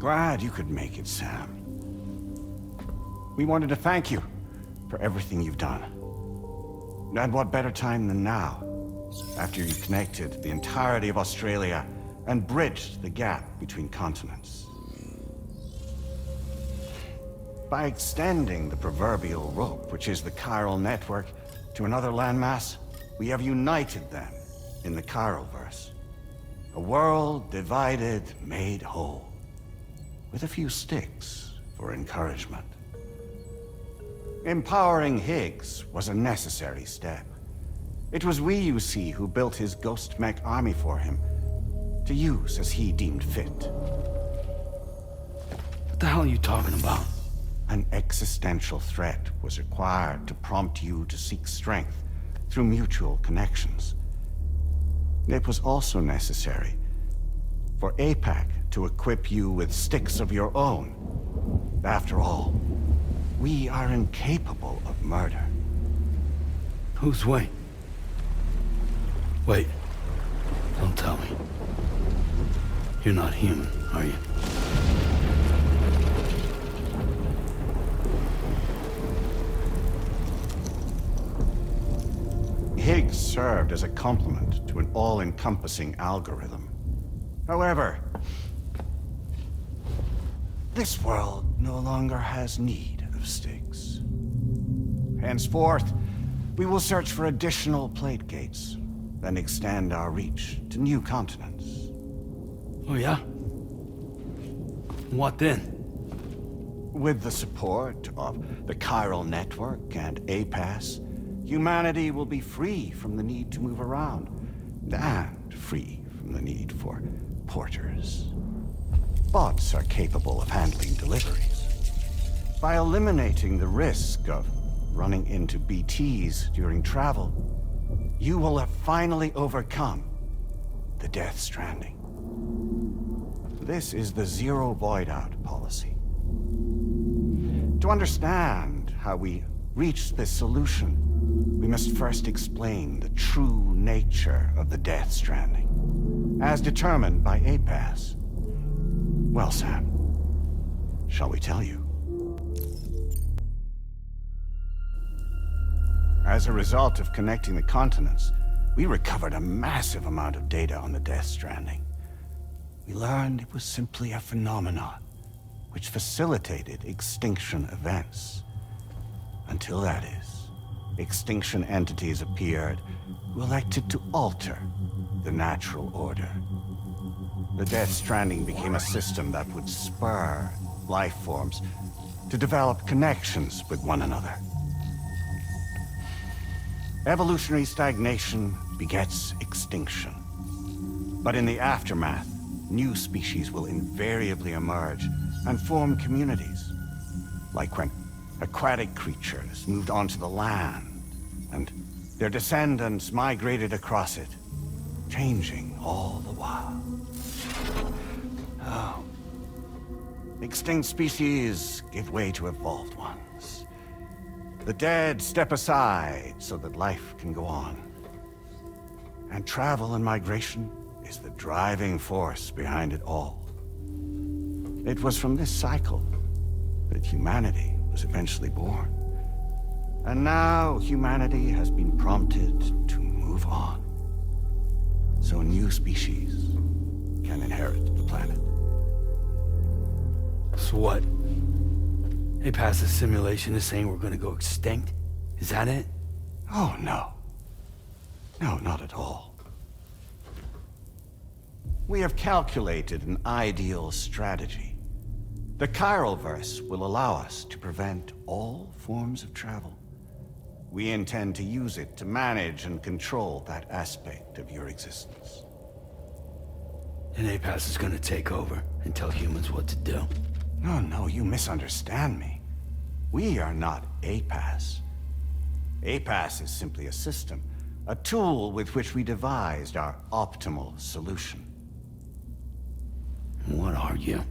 glad you could make it, Sam. We wanted to thank you for everything you've done. And what better time than now, after you connected the entirety of Australia and bridged the gap between continents. By extending the proverbial rope, which is the chiral network, to another landmass, we have united them in the Chiralverse. A world divided, made whole, with a few sticks for encouragement. Empowering Higgs was a necessary step. It was we, you see, who built his ghost mech army for him, to use as he deemed fit. What the hell are you talking about? An existential threat was required to prompt you to seek strength through mutual connections. It was also necessary for APAC to equip you with sticks of your own. After all, we are incapable of murder. Who's we? Wait. Don't tell me. You're not human, are you? Higgs served as a complement to an all-encompassing algorithm. However, this world no longer has need of sticks. Henceforth, we will search for additional plate gates, then extend our reach to new continents. Oh yeah? What then? With the support of the chiral network and APAS, humanity will be free from the need to move around, and free from the need for porters. Bots are capable of handling deliveries. By eliminating the risk of running into BTs during travel, you will have finally overcome the Death Stranding. This is the Zero Void Out policy. To understand how we reached this solution, we must first explain the true nature of the Death Stranding, as determined by APAS. Well, Sam, shall we tell you? As a result of connecting the continents, we recovered a massive amount of data on the Death Stranding. We learned it was simply a phenomenon which facilitated extinction events. Until that is, extinction entities appeared who elected to alter the natural order. The Death Stranding became a system that would spur life forms to develop connections with one another. Evolutionary stagnation begets extinction. But in the aftermath, new species will invariably emerge and form communities. Like when aquatic creatures moved onto the land, and their descendants migrated across it, changing all the while. Oh. Extinct species give way to evolved ones. The dead step aside so that life can go on. And travel and migration is the driving force behind it all. It was from this cycle that humanity was eventually born. And now humanity has been prompted to move on, so new species can inherit the planet. So what? They passed a simulation is saying we're gonna go extinct? Is that it? Oh, no. No, not at all. We have calculated an ideal strategy. The Chiralverse will allow us to prevent all forms of travel. We intend to use it to manage and control that aspect of your existence. And APAS is gonna take over and tell humans what to do. No, no, you misunderstand me. We are not APAS. APAS is simply a system, a tool with which we devised our optimal solution. What are you?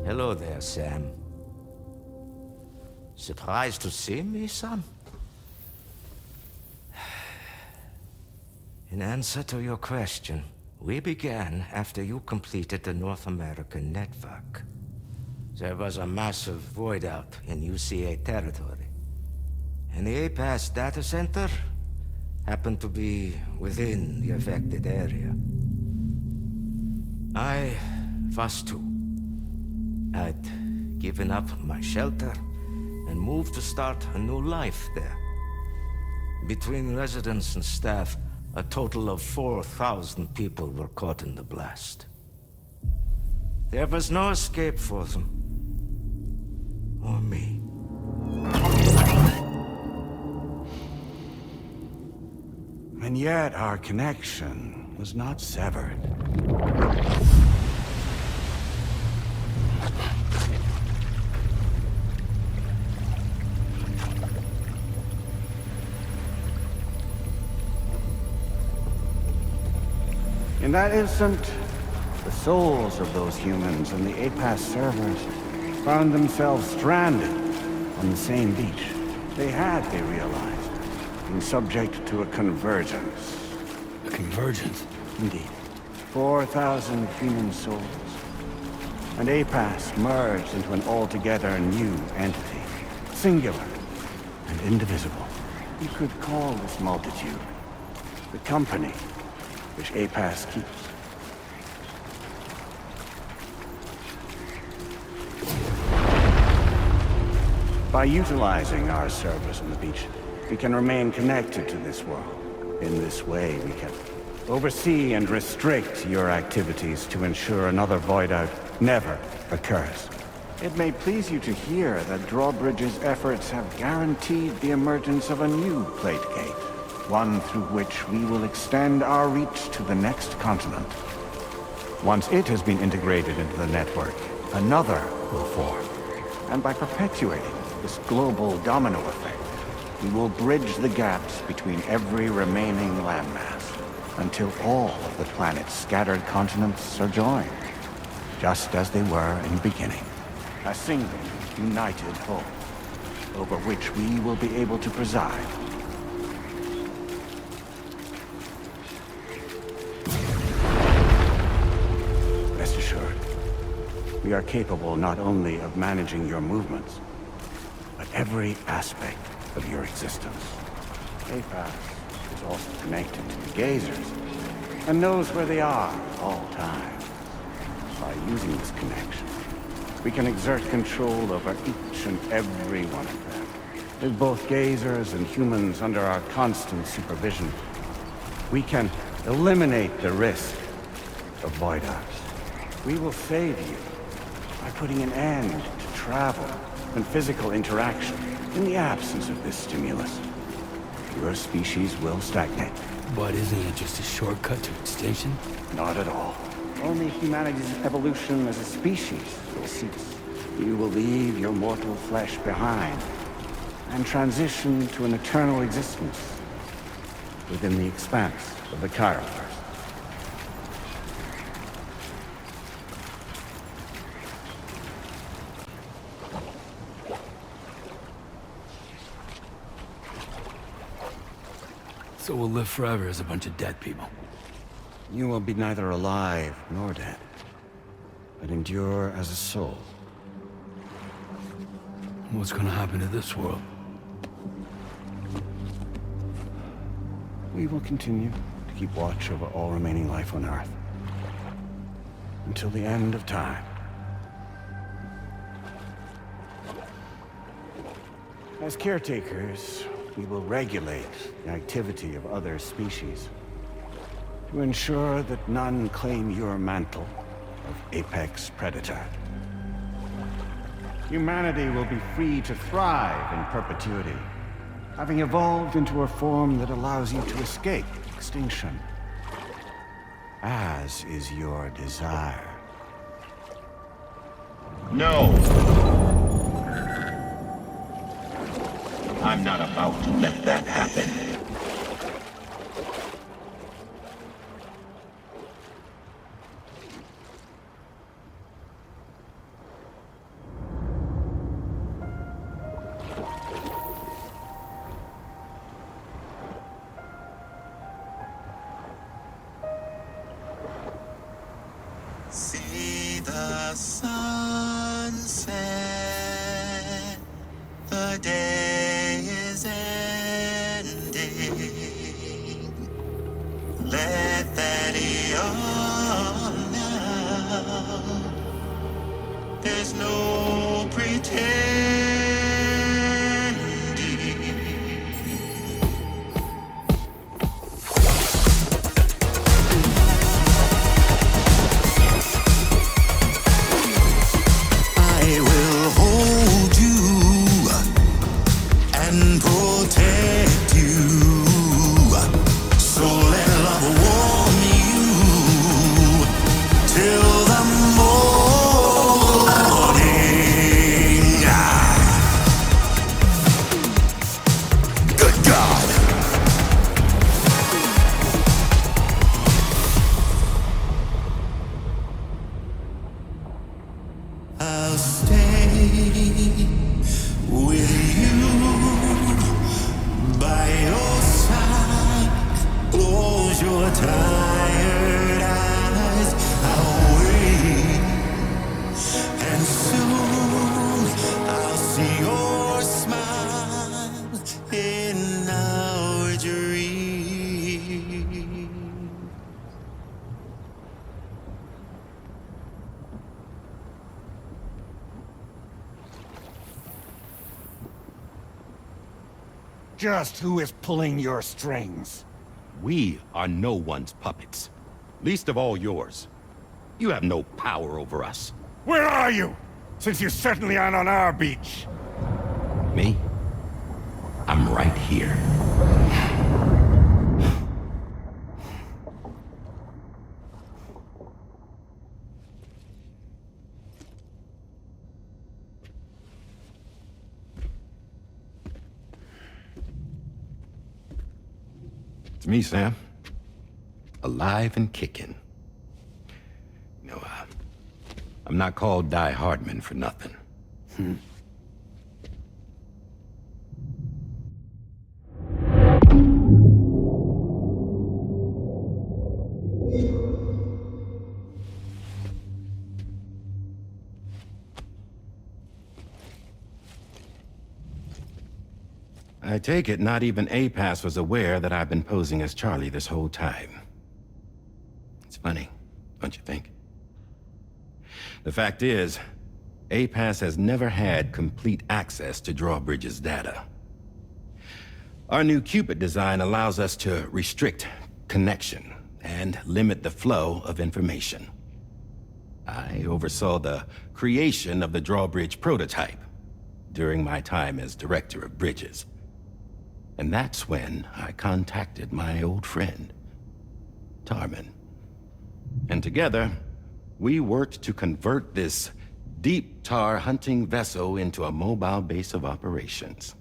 Hello there, Sam. Surprised to see me, son? In answer to your question, we began after you completed the North American network. There was a massive void out in UCA territory. And the APAS data center happened to be within the affected area. I was too. I'd given up my shelter and moved to start a new life there. Between residents and staff, a total of 4,000 people were caught in the blast. There was no escape for them. Or me. And yet our connection was not severed. In that instant, the souls of those humans and the APAS servers found themselves stranded on the same beach. They realized, been subject to a convergence. A convergence? Indeed. 4,000 human souls. And APAS merged into an altogether new entity. Singular and indivisible. You could call this multitude the company which APAS keeps. By utilizing our servers on the beach, we can remain connected to this world. In this way, we can oversee and restrict your activities to ensure another void out never occurs. It may please you to hear that Drawbridge's efforts have guaranteed the emergence of a new plate gate, one through which we will extend our reach to the next continent. Once it has been integrated into the network, another will form. And by perpetuating this global domino effect, we will bridge the gaps between every remaining landmass until all of the planet's scattered continents are joined, just as they were in the beginning. A single, united whole, over which we will be able to preside. Rest assured, we are capable not only of managing your movements, but every aspect of your existence. APAS is also connected to the gazers, and knows where they are at all times. By using this connection, we can exert control over each and every one of them. With both gazers and humans under our constant supervision, we can eliminate the risk of void outs. We will save you by putting an end to travel and physical interaction in the absence of this stimulus. Your species will stagnate. But isn't it just a shortcut to extinction? Not at all. Only humanity's evolution as a species will cease. You will leave your mortal flesh behind and transition to an eternal existence within the expanse of the Chiroverse. So we'll live forever as a bunch of dead people. You will be neither alive nor dead, but endure as a soul. What's gonna happen to this world? We will continue to keep watch over all remaining life on Earth until the end of time. As caretakers, we will regulate the activity of other species to ensure that none claim your mantle of apex predator. Humanity will be free to thrive in perpetuity, having evolved into a form that allows you to escape extinction, as is your desire. No! I'm not about to let that happen. See the sunset, the day is ending. Let that yawn now. There's no pretending. I will hold you and protect you. So let love warm you till the morning. Good God. I'll stay with you by your side. Close your tired eyes. I'll wait, and soon I'll see your smile in our dream. Just who is pulling your strings? We are no one's puppets. Least of all yours. You have no power over us. Where are you? Since you certainly aren't on our beach. Me? I'm right here. It's me, Sam. Alive and kicking. No, I'm not called Die Hardman for nothing. I take it not even APAS was aware that I've been posing as Charlie this whole time. It's funny, don't you think? The fact is, APAS has never had complete access to Drawbridge's data. Our new Cupid design allows us to restrict connection and limit the flow of information. I oversaw the creation of the Drawbridge prototype during my time as Director of Bridges. And that's when I contacted my old friend, Tarman. And together, we worked to convert this deep tar hunting vessel into a mobile base of operations.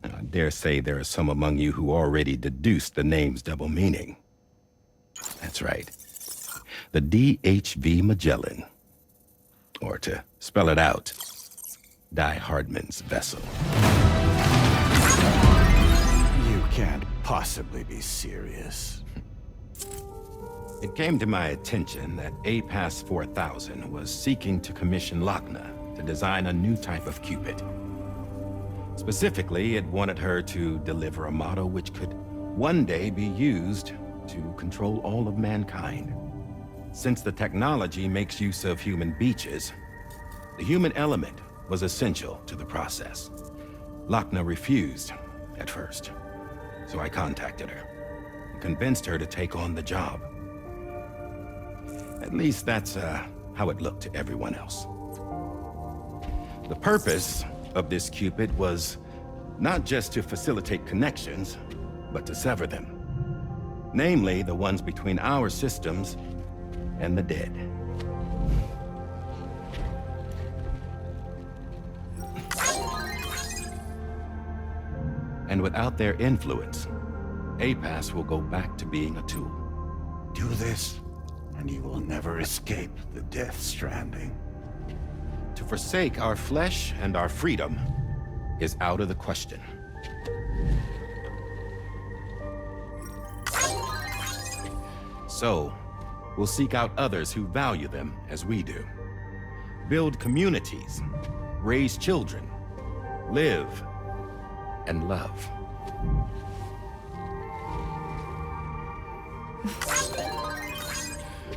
I dare say there are some among you who already deduced the name's double meaning. That's right. The DHV Magellan. Or to spell it out, Die Hardman's vessel. You can't possibly be serious. It came to my attention that APAS 4000 was seeking to commission Lochna to design a new type of Cupid. Specifically, it wanted her to deliver a model which could one day be used to control all of mankind. Since the technology makes use of human beaches, the human element was essential to the process. Lochna refused at first, so I contacted her and convinced her to take on the job. At least that's how it looked to everyone else. The purpose of this Cupid was not just to facilitate connections, but to sever them. Namely, the ones between our systems and the dead. And without their influence, APAS will go back to being a tool. Do this, and you will never escape the death stranding. To forsake our flesh and our freedom is out of the question. So, will seek out others who value them as we do. Build communities, raise children, live, and love.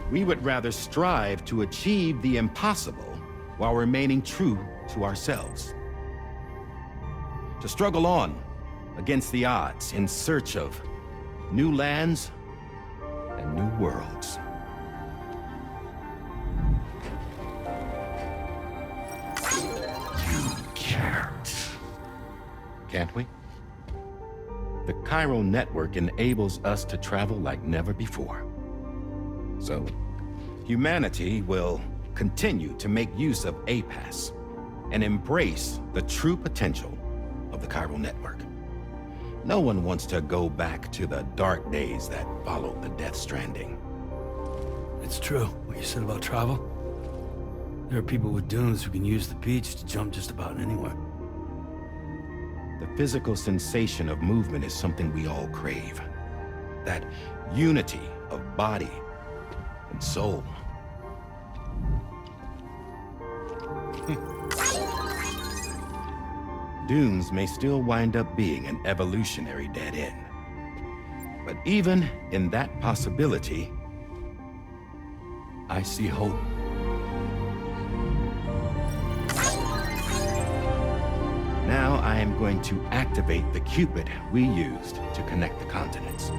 We would rather strive to achieve the impossible while remaining true to ourselves. To struggle on against the odds in search of new lands and new worlds. You can't. Can't we? The Chiral Network enables us to travel like never before. So, humanity will continue to make use of APAS and embrace the true potential of the Chiral Network. No one wants to go back to the dark days that followed the Death Stranding. It's true, what you said about travel. There are people with dunes who can use the beach to jump just about anywhere. The physical sensation of movement is something we all crave. That unity of body and soul. Dunes may still wind up being an evolutionary dead end. But even in that possibility, I see hope. Now I am going to activate the Cupid we used to connect the continents.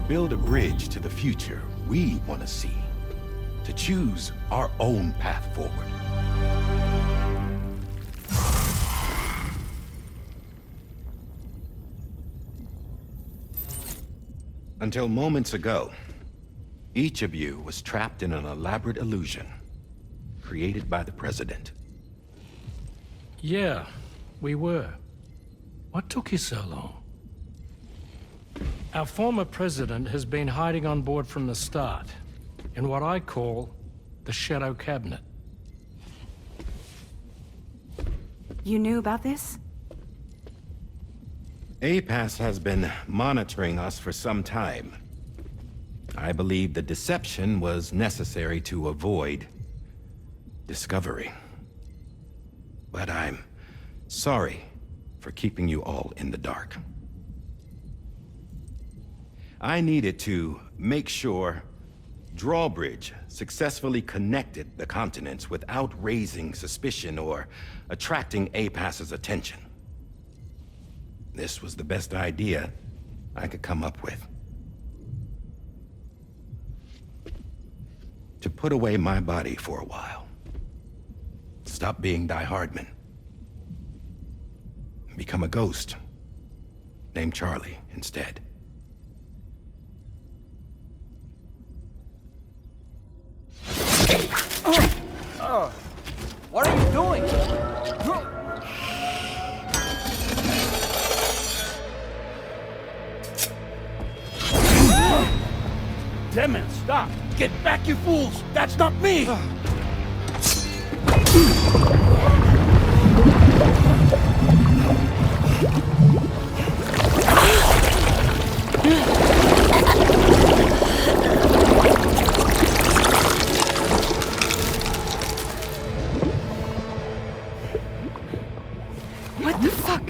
Build a bridge to the future we want to see, to choose our own path forward. Until moments ago, each of you was trapped in an elaborate illusion created by the President. Yeah, we were. What took you so long? Our former president has been hiding on board from the start, in what I call the Shadow Cabinet. You knew about this? APAS has been monitoring us for some time. I believe the deception was necessary to avoid discovery. But I'm sorry for keeping you all in the dark. I needed to make sure Drawbridge successfully connected the continents without raising suspicion or attracting APAS's attention. This was the best idea I could come up with. To put away my body for a while. Stop being Die Hardman. Become a ghost. Named Charlie instead. What are you doing? Damn it, stop! Get back, you fools! That's not me! What the fuck?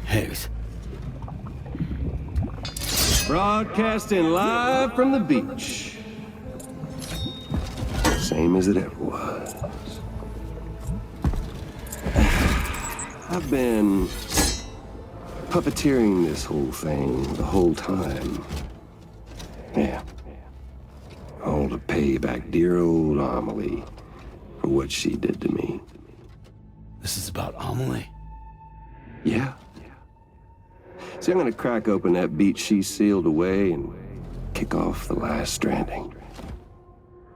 Higgs. Broadcasting live from the beach. Same as it ever was. I've been puppeteering this whole thing the whole time. Yeah. All to pay back dear old Amelie for what she did to me. This is about Amelie. Yeah. See, I'm gonna crack open that beach she sealed away and kick off the last Stranding.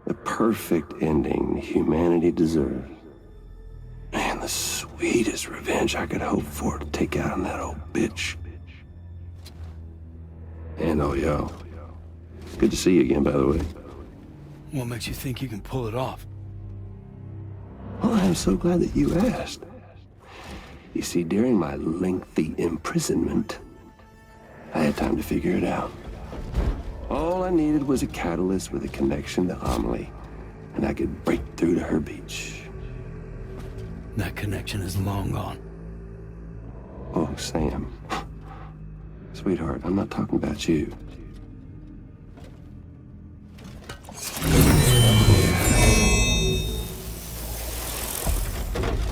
The perfect ending humanity deserves. Man, the sweetest revenge I could hope for to take out on that old bitch. And oh, yo. Good to see you again, by the way. What makes you think you can pull it off? Well, I'm so glad that you asked. You see, during my lengthy imprisonment, I had time to figure it out. All I needed was a catalyst with a connection to Amelie, and I could break through to her beach. That connection is long gone. Oh, Sam. Sweetheart, I'm not talking about you.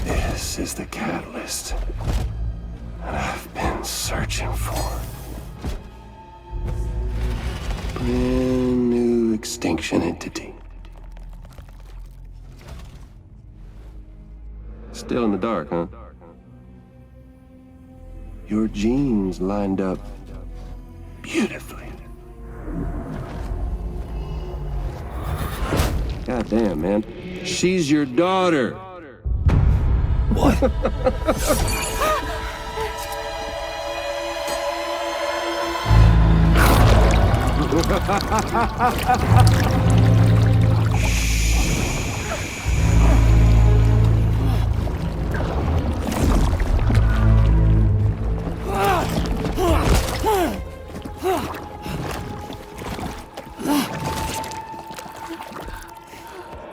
This is the catalyst that I've been searching for. Brand new extinction entity. Still in the dark, huh? Your genes lined up beautifully. Goddamn, man. She's your daughter. What?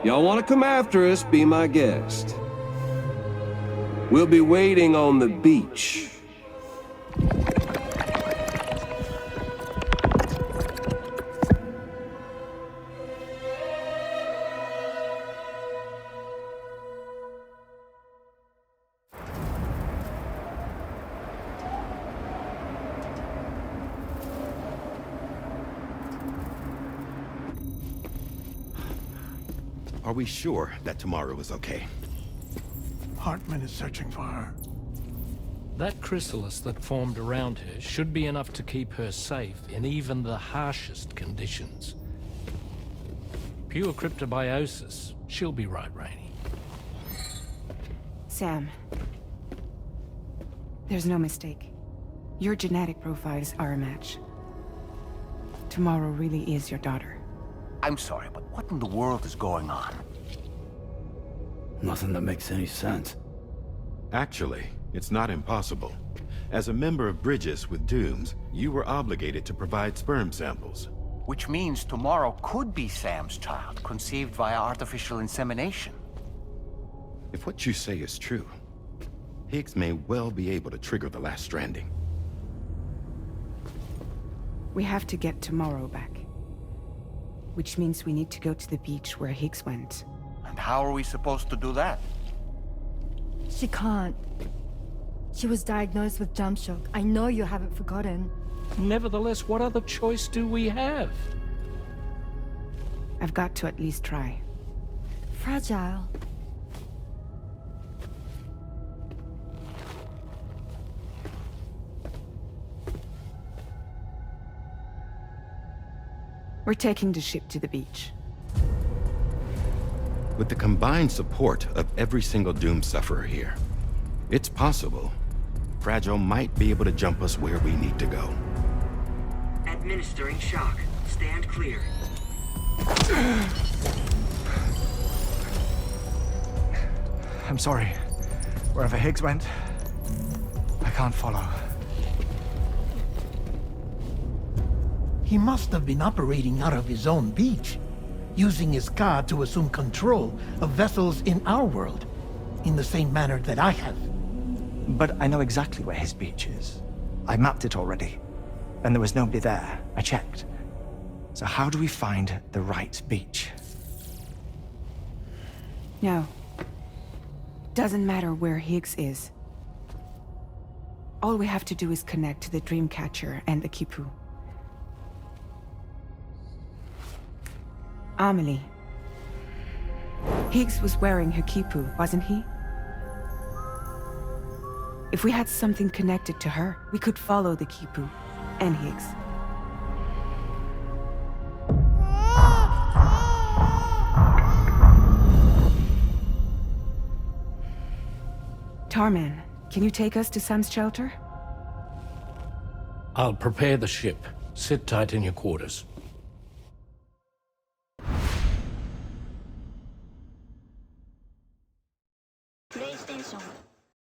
Y'all want to come after us, be my guest. We'll be waiting on the beach. Are we sure that tomorrow is okay? Hartman is searching for her. That chrysalis that formed around her should be enough to keep her safe in even the harshest conditions. Pure cryptobiosis. She'll be right, Rainey. Sam. There's no mistake. Your genetic profiles are a match. Tomorrow really is your daughter. I'm sorry, but what in the world is going on? Nothing that makes any sense. Actually, it's not impossible. As a member of Bridges with Dooms, you were obligated to provide sperm samples. Which means tomorrow could be Sam's child, conceived via artificial insemination. If what you say is true, Higgs may well be able to trigger the last Stranding. We have to get tomorrow back. Which means we need to go to the beach where Higgs went. And how are we supposed to do that? She can't. She was diagnosed with jump shock. I know you haven't forgotten. Nevertheless, what other choice do we have? I've got to at least try. Fragile. We're taking the ship to the beach. With the combined support of every single Doom sufferer here, it's possible Fragile might be able to jump us where we need to go. Administering shock. Stand clear. I'm sorry. Wherever Higgs went, I can't follow. He must have been operating out of his own beach, using his car to assume control of vessels in our world, in the same manner that I have. But I know exactly where his beach is. I mapped it already, and there was nobody there. I checked. So how do we find the right beach? No. Doesn't matter where Higgs is. All we have to do is connect to the Dreamcatcher and the Kipu. Amelie. Higgs was wearing her Kipu, wasn't he? If we had something connected to her, we could follow the Kipu and Higgs. Tarman, can you take us to Sam's shelter? I'll prepare the ship. Sit tight in your quarters.